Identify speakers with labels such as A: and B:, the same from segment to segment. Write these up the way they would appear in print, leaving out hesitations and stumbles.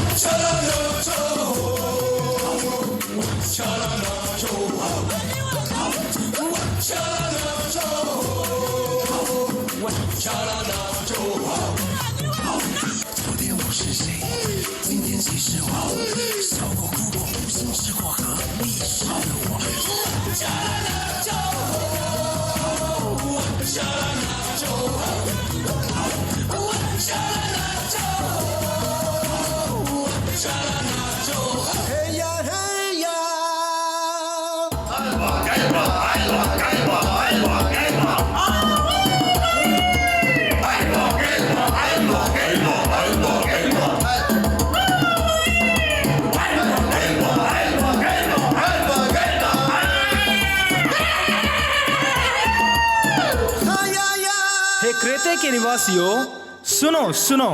A: 昨天我是谁？今天谁是我？笑过哭过，无心吃过和历史的我。嘿呀嘿呀！
B: 爱我给我，爱我给我，爱我给我，爱我给我，爱我给我，爱我给我，爱我给我，爱我给我，爱我给我。
C: हे Crete के निवासियों, सुनो सुनो,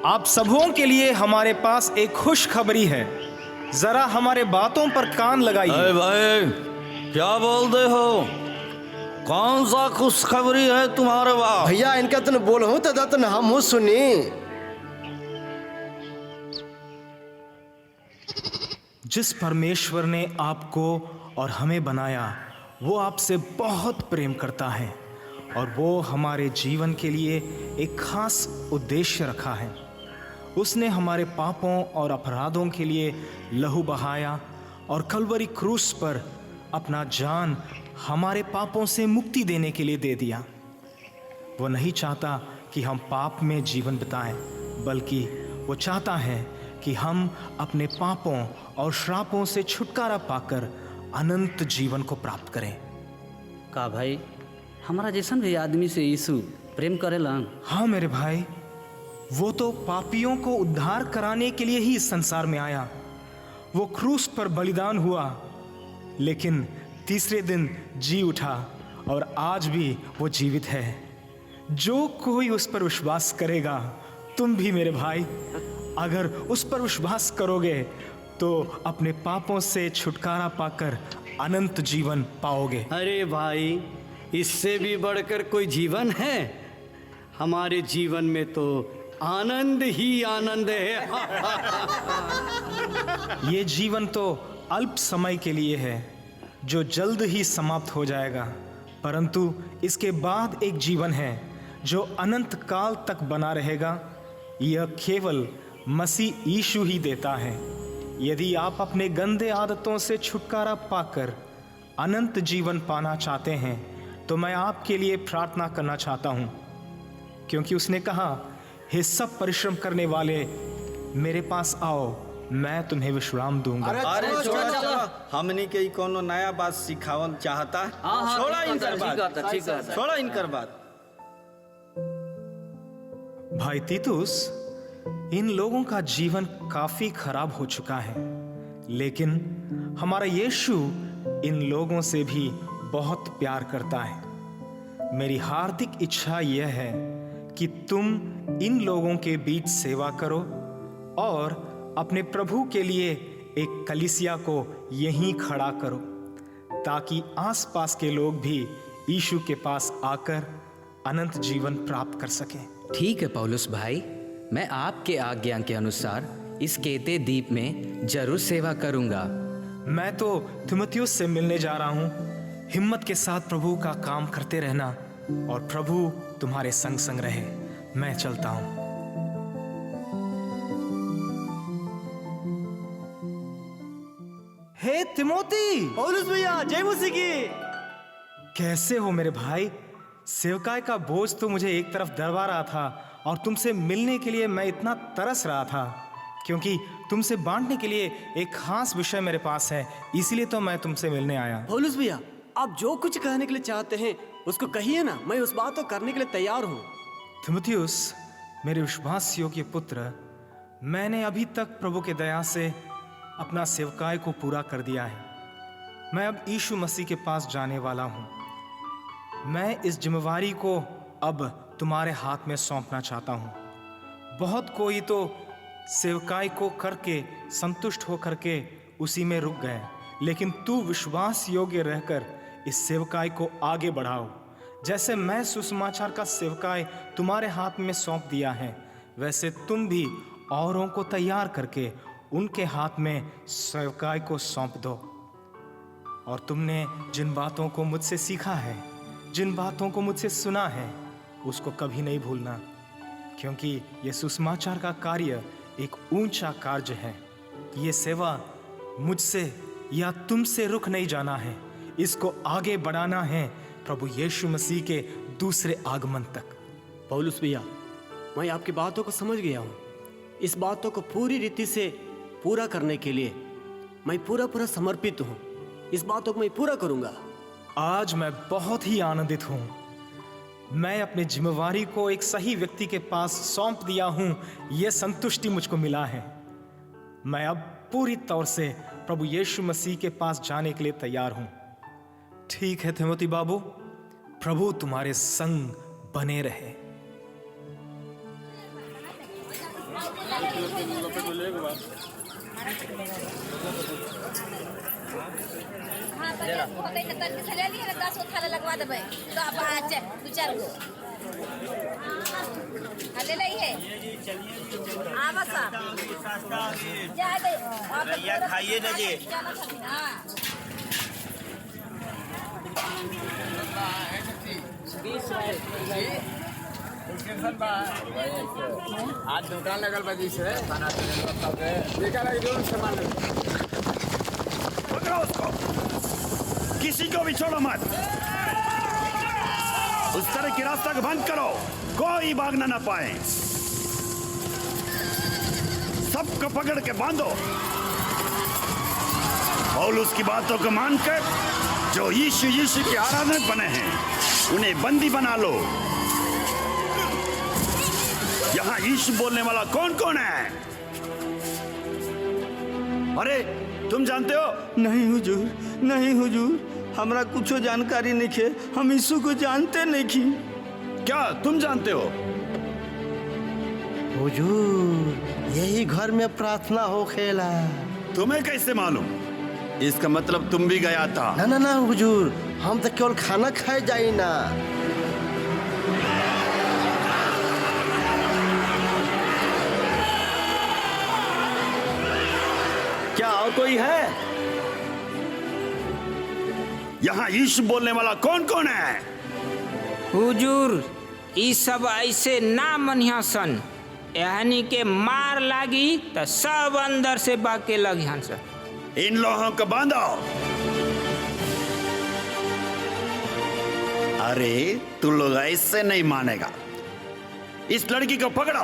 C: आप सबों के लिए हमारे पास एक खुशखबरी है। जरा हमारे बातों पर कान लगाइए।
D: अरे भाई, क्या बोलते हो? कौन सा खुशखबरी है तुम्हारे पास?
E: भैया इनका तन बोल हूँ तो दतन हम हूँ सुनी।
C: जिस परमेश्वर ने आपको और हमें बनाया, वो आपसे बहुत प्रेम करता है और वो हमारे जीवन के लिए एक खास उद्देश्य रखा है। उसने हमारे पापों और अपराधों के लिए लहू बहाया और कलवरी क्रूस पर अपना जान हमारे पापों से मुक्ति देने के लिए दे दिया। वो नहीं चाहता कि हम पाप में जीवन बिताएं, बल्कि वो चाहता है कि हम अपने पापों और श्रापों से छुटकारा पाकर अनंत जीवन को प्राप्त करें।
F: का भाई हमारा जैसन भी आदमी से यीशु प्रेम करेलन?
C: हाँ मेरे भाई, वो तो पापियों को उद्धार कराने के लिए ही इस संसार में आया। वो क्रूस पर बलिदान हुआ, लेकिन तीसरे दिन जी उठा और आज भी वो जीवित है। जो कोई उस पर विश्वास करेगा, तुम भी मेरे भाई, अगर उस पर विश्वास करोगे तो अपने पापों से छुटकारा पाकर अनंत जीवन पाओगे।
G: अरे भाई, इससे भी बढ़कर कोई जीवन है? हमारे जीवन में तो आनंद ही आनंद है।
C: ये जीवन तो अल्प समय के लिए है, जो जल्द ही समाप्त हो जाएगा, परंतु इसके बाद एक जीवन है जो अनंत काल तक बना रहेगा। यह केवल मसीह यीशु ही देता है। यदि आप अपने गंदे आदतों से छुटकारा पाकर अनंत जीवन पाना चाहते हैं, तो मैं आपके लिए प्रार्थना करना चाहता हूँ, क्योंकि उसने कहा, हे सब परिश्रम करने वाले, मेरे पास आओ, मैं तुम्हें विश्राम दूंगा।
D: अरे छोड़ा, हमनी के कोनो नया बात सिखावल चाहता है। छोड़ा इनकर बात, छोड़ा इनकर बात।
C: भाई तीतुस, इन लोगों का जीवन काफी खराब हो चुका है, लेकिन हमारा यीशु इन लोगों से भी बहुत प्यार करता है। मेरी हार्दिक इच्छा यह है कि तुम इन लोगों के बीच सेवा करो और अपने प्रभु के लिए एक कलीसिया को यहीं खड़ा करो, ताकि आसपास के लोग भी यीशु के पास आकर अनंत जीवन प्राप्त कर सकें।
H: ठीक है पौलुस भाई, मैं आपके आज्ञा के अनुसार इस केते द्वीप में जरूर सेवा करूंगा।
C: मैं तो थिमुथियुस से मिलने जा रहा हूँ। हिम्मत के साथ प्रभु का काम करते रहना और प्रभु तुम्हारे संग संग रहे। मैं चलता हूँ। हे तिमोथी!
E: पौलुस भैया, जय मसीह की।
C: कैसे हो मेरे भाई? सेवकाई का बोझ तो मुझे एक तरफ दबा रहा था और तुमसे मिलने के लिए मैं इतना तरस रहा था, क्योंकि तुमसे बांटने के लिए एक खास विषय मेरे पास है, इसलिए तो मैं तुमसे मिलने आया।
I: पौलुस भैया, आप जो कुछ कहने के लिए चाहते हैं उसको कहिए ना, मैं उस बात को करने के लिए तैयार हूँ।
C: थिमुथियुस, मेरे विश्वास योग्य पुत्र, मैंने अभी तक प्रभु के दया से अपना सेवकाई को पूरा कर दिया है। मैं अब यीशु मसीह के पास जाने वाला हूँ। मैं इस जिम्मेवारी को अब तुम्हारे हाथ में सौंपना चाहता हूँ। बहुत कोई तो सेवकाई को करके संतुष्ट होकर के उसी में रुक गए, लेकिन तू विश्वास योग्य रहकर इस सेवकाई को आगे बढ़ाओ। जैसे मैं सुसमाचार का सेवकाई तुम्हारे हाथ में सौंप दिया है, वैसे तुम भी औरों को तैयार करके उनके हाथ में सेवकाई को सौंप दो। और तुमने जिन बातों को मुझसे सीखा है, जिन बातों को मुझसे सुना है, उसको कभी नहीं भूलना, क्योंकि ये सुसमाचार का कार्य एक ऊंचा कार्य है। ये सेवा मुझसे या तुमसे रुक नहीं जाना है, इसको आगे बढ़ाना है प्रभु यीशु मसीह के दूसरे आगमन तक।
I: पौलुस भैया, मैं आपकी बातों को समझ गया हूँ। इस बातों को पूरी रीति से पूरा करने के लिए मैं पूरा समर्पित हूँ। इस बातों को मैं पूरा करूँगा।
C: आज मैं बहुत ही आनंदित हूँ। मैं अपनी जिम्मेवारी को एक सही व्यक्ति के पास सौंप दिया हूँ, यह संतुष्टि मुझको मिला है। मैं अब पूरी तौर से प्रभु यीशु मसीह के पास जाने के लिए तैयार हूँ। ठीक है थिमोथी बाबू, प्रभु तुम्हारे संग बने रहे।
J: लगवा देबै तो आप दू चार गो ले ली है।
B: खाइए ना जी।
K: आज दुकान लगल बजी से खाना सामान
B: पकड़ो उसको, किसी को भी छोड़ो मत। उस तरह की रास्ता को बंद करो, कोई भागना ना पाए। सबको पकड़ के बांधो। पौलुस की बातों को मानकर जो यीशु के आराधक बने हैं, उन्हें बंदी बना लो। यहाँ यीशु बोलने वाला कौन कौन है? अरे तुम जानते हो?
D: नहीं हुजूर, नहीं हुजूर, हमरा कुछो जानकारी नहीं है। हम यीशु को जानते नहीं की।
B: क्या तुम जानते हो?
E: हुजूर, यही घर में प्रार्थना हो खेला।
B: तुम्हें कैसे मालूम? इसका मतलब तुम भी गया था।
E: ना ना हुजूर, हम तो केवल खाना खाए जाई ना।
D: क्या और कोई है?
B: यहाँ यीशु बोलने वाला कौन कौन है?
L: हुजूर, ई सब ऐसे ना मनिया सन, यानी के मार लागी तो सब अंदर से बाके लगिहन सन।
B: इन लोगों को बांधो। अरे तू लोग ऐसे नहीं मानेगा। इस लड़की को पकड़ो,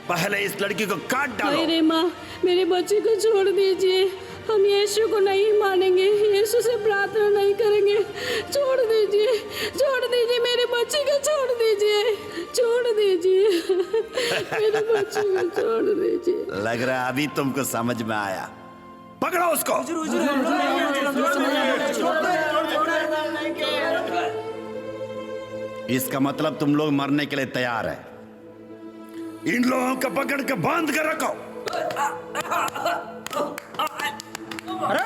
B: पहले इस लड़की को काट डालो।
M: अरे माँ, मेरे बच्चे को छोड़ दीजिए। हम यीशु को नहीं मानेंगे, यीशु से प्रार्थना नहीं करेंगे। छोड़ दीजिए, छोड़ दीजिए, मेरे बच्चे को छोड़ दीजिए, छोड़ दीजिए, मेरे बच्चे को छोड़ दीजिए।
B: लग रहा है अभी तुमको समझ में आया। पकड़ो उसको। इसका मतलब तुम लोग मरने के लिए तैयार है। इन लोगों को पकड़ के बांध कर रखो।
N: अरे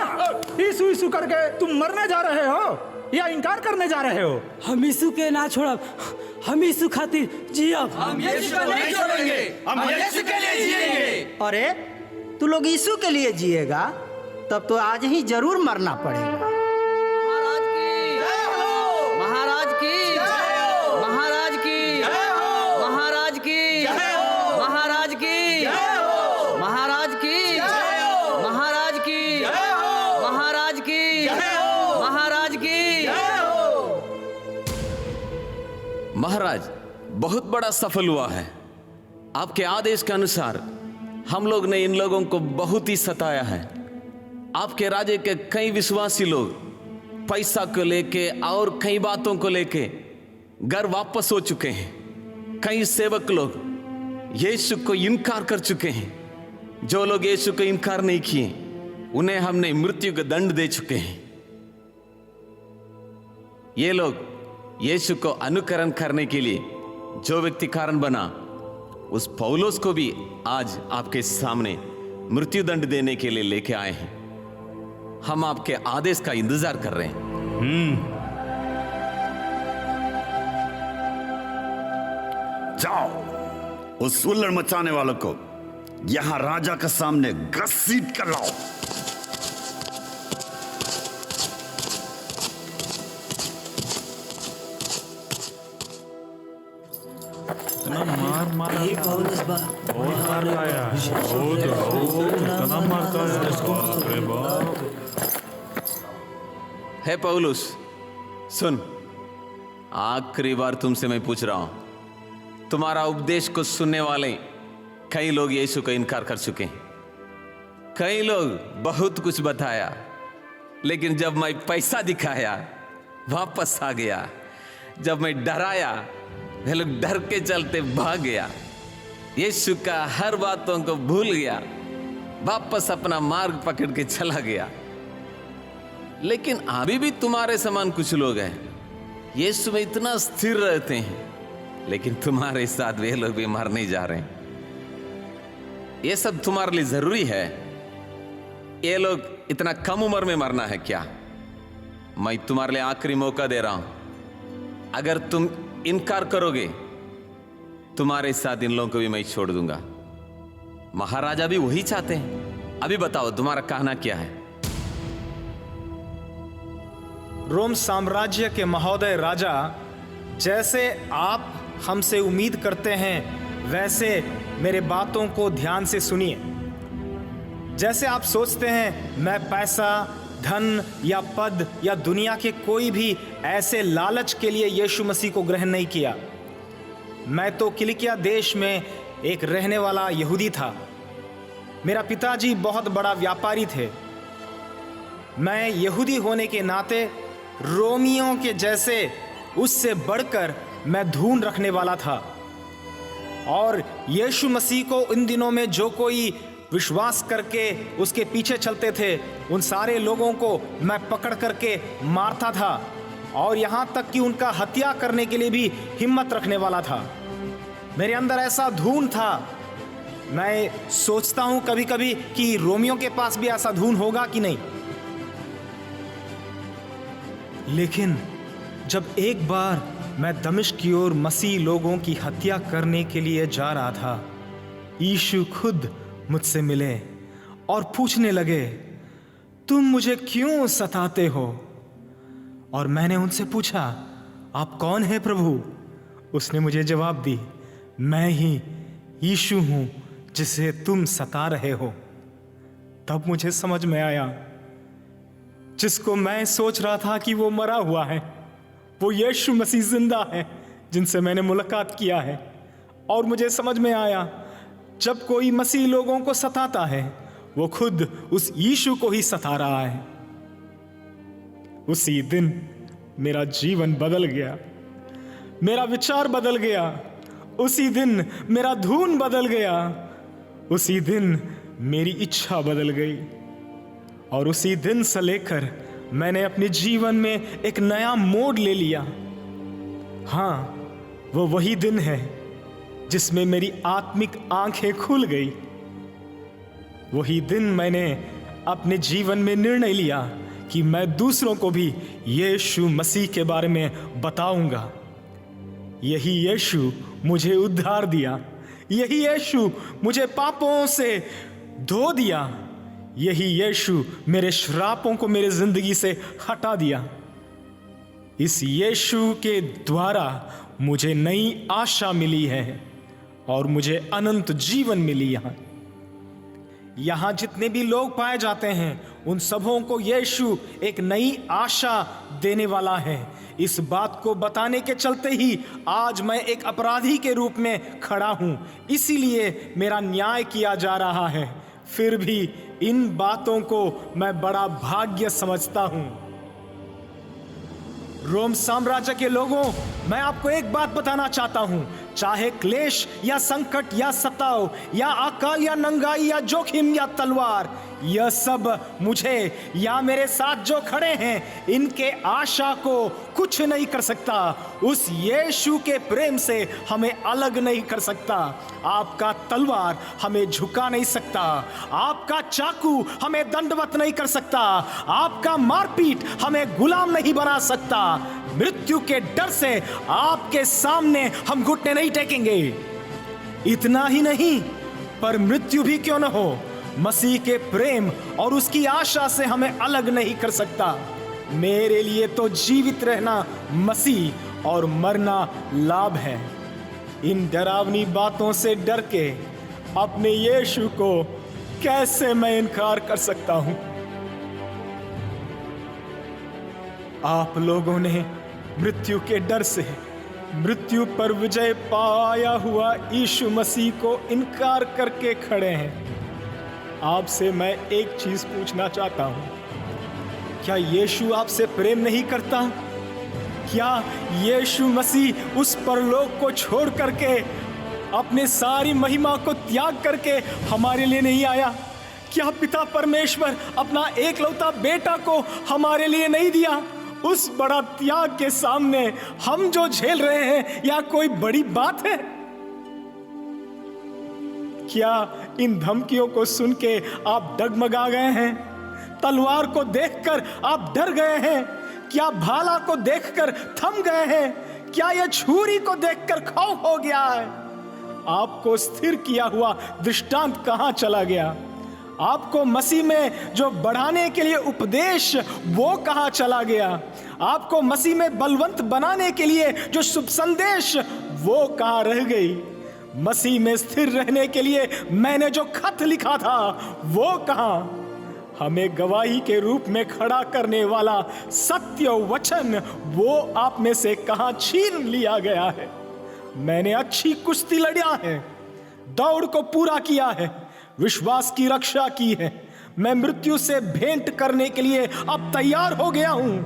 N: यीशु यीशु करके तुम मरने जा रहे हो या इनकार करने जा रहे हो?
I: हम यीशु के ना छोड़ब, हम यीशु खातिर जियब।
K: हम यीशु को नहीं छोड़ेंगे, हम यीशु के लिए जिएंगे।
O: अरे तू लोग यीशु के लिए जिएगा, तब तो आज ही जरूर मरना पड़ेगा।
H: महाराज की, महाराज की, महाराज की, महाराज की, महाराज की, महाराज की, महाराज की, महाराज की।
P: महाराज, बहुत बड़ा सफल हुआ है। आपके आदेश के अनुसार हम लोग ने इन लोगों को बहुत ही सताया है। आपके राज्य के कई विश्वासी लोग पैसा को लेके और कई बातों को लेके घर वापस हो चुके हैं। कई सेवक लोग यीशु को इनकार कर चुके हैं। जो लोग यीशु को इनकार नहीं किए, उन्हें हमने मृत्यु का दंड दे चुके हैं। ये लोग यीशु को अनुकरण करने के लिए जो व्यक्ति कारण बना, उस पौलुस को भी आज आपके सामने मृत्यु दंड देने के लिए लेके आए हैं। हम आपके आदेश का इंतजार कर रहे हैं।
B: जाओ, उस उल्लड़ मचाने वालों को यहां राजा के सामने घसीट कर लाओ।
P: है पौलुस, सुन, आखिरी बार तुमसे मैं पूछ रहा हूं, तुम्हारा उपदेश को सुनने वाले कई लोग यीशु का इनकार कर चुके हैं। कई लोग बहुत कुछ बताया, लेकिन जब मैं पैसा दिखाया वापस आ गया। जब मैं डराया वे लोग डर के चलते भाग गया। यीशु का हर बातों को भूल गया, वापस अपना मार्ग पकड़ के चला गया। लेकिन अभी भी तुम्हारे समान कुछ लोग हैं, यीशु में इतना स्थिर रहते हैं, लेकिन तुम्हारे साथ वे लोग भी मरने जा रहे हैं। ये सब तुम्हारे लिए जरूरी है? ये लोग इतना कम उम्र में मरना है क्या? मैं तुम्हारे लिए आखिरी मौका दे रहा हूं। अगर तुम इनकार करोगे, तुम्हारे साथ इन लोगों को भी मैं छोड़ दूंगा। महाराजा भी वही चाहते हैं। अभी बताओ तुम्हारा कहना क्या है?
C: रोम साम्राज्य के महोदय राजा, जैसे आप हमसे उम्मीद करते हैं, वैसे मेरे बातों को ध्यान से सुनिए। जैसे आप सोचते हैं मैं पैसा, धन या पद या दुनिया के कोई भी ऐसे लालच के लिए यीशु मसीह को ग्रहण नहीं किया। मैं तो किलिकिया देश में एक रहने वाला यहूदी था। मेरा पिताजी बहुत बड़ा व्यापारी थे। मैं यहूदी होने के नाते रोमियों के जैसे उससे बढ़कर मैं धून रखने वाला था। और यीशु मसीह को इन दिनों में जो कोई विश्वास करके उसके पीछे चलते थे, उन सारे लोगों को मैं पकड़ करके मारता था और यहाँ तक कि उनका हत्या करने के लिए भी हिम्मत रखने वाला था। मेरे अंदर ऐसा धून था। मैं सोचता हूँ कभी कभी कि रोमियों के पास भी ऐसा धून होगा कि नहीं। लेकिन जब एक बार मैं दमिश्क की ओर मसीह लोगों की हत्या करने के लिए जा रहा था, यीशु खुद मुझसे मिले और पूछने लगे, तुम मुझे क्यों सताते हो? और मैंने उनसे पूछा, आप कौन हैं प्रभु? उसने मुझे जवाब दी, मैं ही यीशु हूं जिसे तुम सता रहे हो। तब मुझे समझ में आया, जिसको मैं सोच रहा था कि वो मरा हुआ है, वो यीशु मसीह जिंदा है जिनसे मैंने मुलाकात किया है। और मुझे समझ में आया, जब कोई मसीह लोगों को सताता है, वो खुद उस यीशु को ही सता रहा है। उसी दिन मेरा जीवन बदल गया, मेरा विचार बदल गया। उसी दिन मेरा धून बदल गया। उसी दिन मेरी इच्छा बदल गई। और उसी दिन से लेकर मैंने अपने जीवन में एक नया मोड़ ले लिया। हाँ, वो वही दिन है जिसमें मेरी आत्मिक आंखें खुल गई। वही दिन मैंने अपने जीवन में निर्णय लिया कि मैं दूसरों को भी यीशु मसीह के बारे में बताऊंगा। यही यीशु मुझे उद्धार दिया। यही यीशु मुझे पापों से धो दिया। यही यीशु मेरे श्रापों को मेरे जिंदगी से हटा दिया। इस यीशु के द्वारा मुझे नई आशा मिली है और मुझे अनंत जीवन मिली। यहाँ जितने भी लोग पाए जाते हैं, उन सबों को यीशु एक नई आशा देने वाला है। इस बात को बताने के चलते ही आज मैं एक अपराधी के रूप में खड़ा हूँ, इसीलिए मेरा न्याय किया जा रहा है। फिर भी इन बातों को मैं बड़ा भाग्य समझता हूँ। रोम साम्राज्य के लोगों, मैं आपको एक बात बताना चाहता हूं, चाहे क्लेश या संकट या सताव या अकाल या नंगाई या जोखिम या तलवार, यह सब मुझे या मेरे साथ जो खड़े हैं इनके आशा को कुछ नहीं कर सकता। उस यीशु के प्रेम से हमें अलग नहीं कर सकता। आपका तलवार हमें झुका नहीं सकता। आपका चाकू हमें दंडवत नहीं कर सकता। आपका मारपीट हमें गुलाम नहीं बना सकता। मृत्यु के डर से आपके सामने हम घुटने नहीं टेकेंगे। इतना ही नहीं, पर मृत्यु भी क्यों न हो, मसीह के प्रेम और उसकी आशा से हमें अलग नहीं कर सकता। मेरे लिए तो जीवित रहना मसीह और मरना लाभ है। इन डरावनी बातों से डर के अपने यीशु को कैसे मैं इनकार कर सकता हूं। आप लोगों ने मृत्यु के डर से मृत्यु पर विजय पाया हुआ यीशु मसीह को इनकार करके खड़े हैं। आपसे मैं एक चीज पूछना चाहता हूं, क्या यीशु आपसे प्रेम नहीं करता? क्या यीशु मसीह उस परलोक को छोड़ करके अपने सारी महिमा को त्याग करके हमारे लिए नहीं आया? क्या पिता परमेश्वर अपना एकलौता बेटा को हमारे लिए नहीं दिया? उस बड़ा त्याग के सामने हम जो झेल रहे हैं, या कोई बड़ी बात है? क्या इन धमकियों को सुन के आप डगमगा गए हैं? तलवार को देखकर आप डर गए हैं? क्या भाला को देखकर थम गए हैं? क्या यह छुरी को देखकर खौफ हो गया है? आपको स्थिर किया हुआ दृष्टांत कहां चला गया? आपको मसीह में जो बढ़ाने के लिए उपदेश, वो कहां चला गया? आपको मसीह में बलवंत बनाने के लिए जो शुभ संदेश, वो कहां रह गई? मसीह में स्थिर रहने के लिए मैंने जो खत लिखा था, वो कहां? हमें गवाही के रूप में खड़ा करने वाला सत्य वचन, वो आप में से कहां छीन लिया गया है? मैंने अच्छी कुश्ती लड़ा है, दौड़ को पूरा किया है, विश्वास की रक्षा की है। मैं मृत्यु से भेंट करने के लिए अब तैयार हो गया हूं।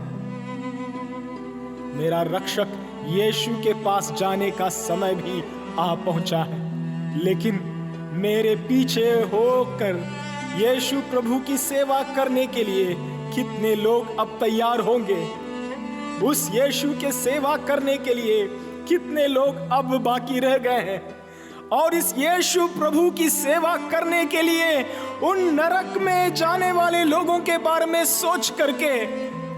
C: मेरा रक्षक यीशु के पास जाने का समय भी आ पहुंचा है, लेकिन मेरे पीछे होकर यीशु प्रभु की सेवा करने के लिए कितने लोग अब तैयार होंगे? उस यीशु के सेवा करने के लिए कितने लोग अब बाकी रह गए हैं? और इस यीशु प्रभु की सेवा करने के लिए उन नरक में जाने वाले लोगों के बारे में सोच करके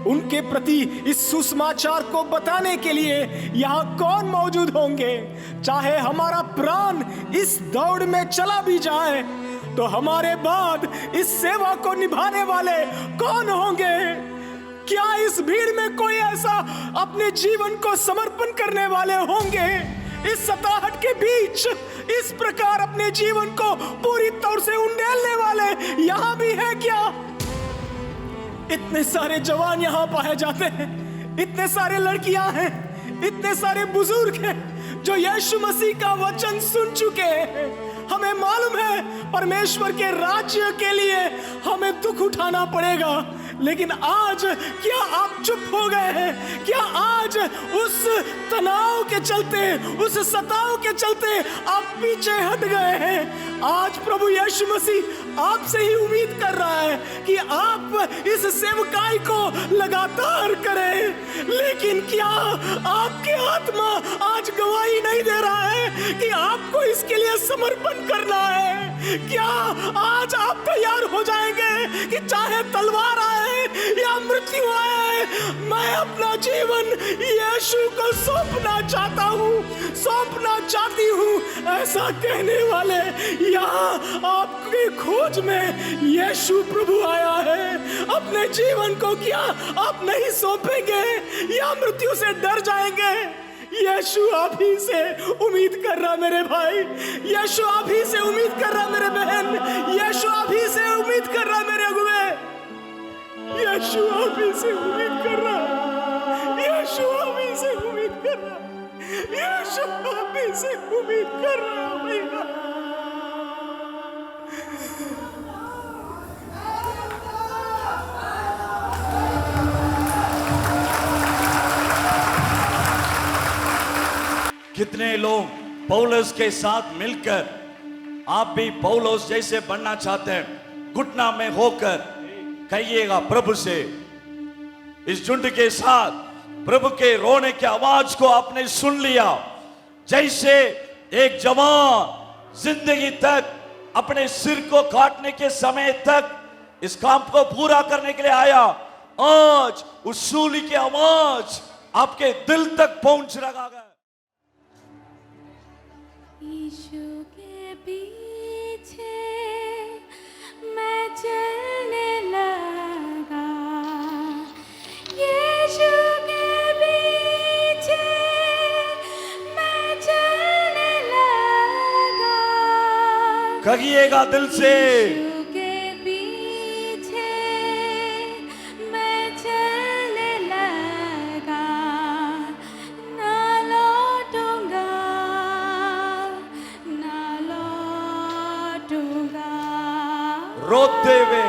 C: उनके प्रति इस सुसमाचार को बताने के लिए यहाँ कौन मौजूद होंगे? चाहे हमारा प्राण इस दौड़ में चला भी जाए, तो हमारे बाद इस सेवा को निभाने वाले कौन होंगे? क्या इस भीड़ में कोई ऐसा अपने जीवन को समर्पण करने वाले होंगे? इस सताहट के बीच इस प्रकार अपने जीवन को पूरी तौर से उंडेलने वाले यहाँ भी है क्या? इतने सारे जवान यहाँ पाए जाते हैं, इतने सारे लड़कियां हैं, इतने सारे बुजुर्ग हैं जो यीशु मसीह का वचन सुन चुके हैं। हमें मालूम है परमेश्वर के राज्य के लिए हमें दुख उठाना पड़ेगा, लेकिन आज क्या आप चुप हो गए हैं? क्या आज उस तनाव के चलते, उस सताव के चलते आप पीछे हट गए हैं? आज प्रभु यीशु मसीह आपसे ही उम्मीद कर रहा है कि आप इस सेवकाई को लगातार करें, लेकिन क्या आपके आत्मा आज गवाही नहीं दे रहा है कि आपको इसके लिए समर्पण करना है? क्या आज आप तैयार हो जाएंगे कि चाहे तलवार आए या मृत्यु आए, मैं अपना जीवन यीशु को सौंपना चाहता हूँ, सौंपना चाहती हूँ, ऐसा कहने वाले यहाँ आपके खोज में यीशु प्रभु आया है। अपने जीवन को क्या आप नहीं सौंपेंगे या मृत्यु से डर जाएंगे? यीशु आप ही से उम्मीद कर रहा मेरे भाई, यीशु आप ही से उम्मीद कर रहा मेरे बहन, यीशु आप ही से उम्मीद कर रहा मेरे अगुवे, यीशु आप ही से उम्मीद कर रहा, यीशु आप ही से उम्मीद कर रहा, यीशु आप ही से उम्मीद कर रहा भैया।
Q: कितने लोग पौलुस के साथ मिलकर, आप भी पौलुस जैसे बनना चाहते हैं? घुटना में होकर कहिएगा प्रभु से, इस झुंड के साथ प्रभु के रोने की आवाज को आपने सुन लिया। जैसे एक जवान जिंदगी तक अपने सिर को काटने के समय तक इस काम को पूरा करने के लिए आया, आज उस सूली की आवाज आपके दिल तक पहुंच रहा है।
M: यीशु के बीच
Q: कहिएगा दिल से।
R: के पीछे मैं चलने लगा, ना लौटूंगा, ना लौटूंगा।
Q: रोते हुए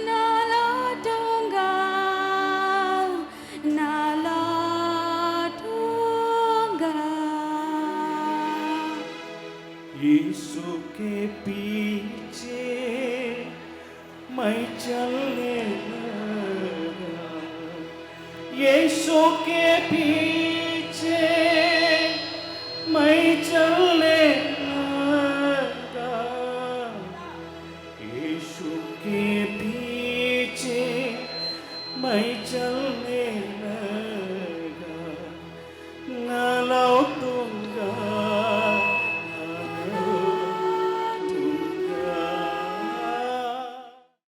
R: ना लौटूंगा, ना लौटूंगा।
K: यीशु के पीछे मैं चलने लगा, यीशु के पीछे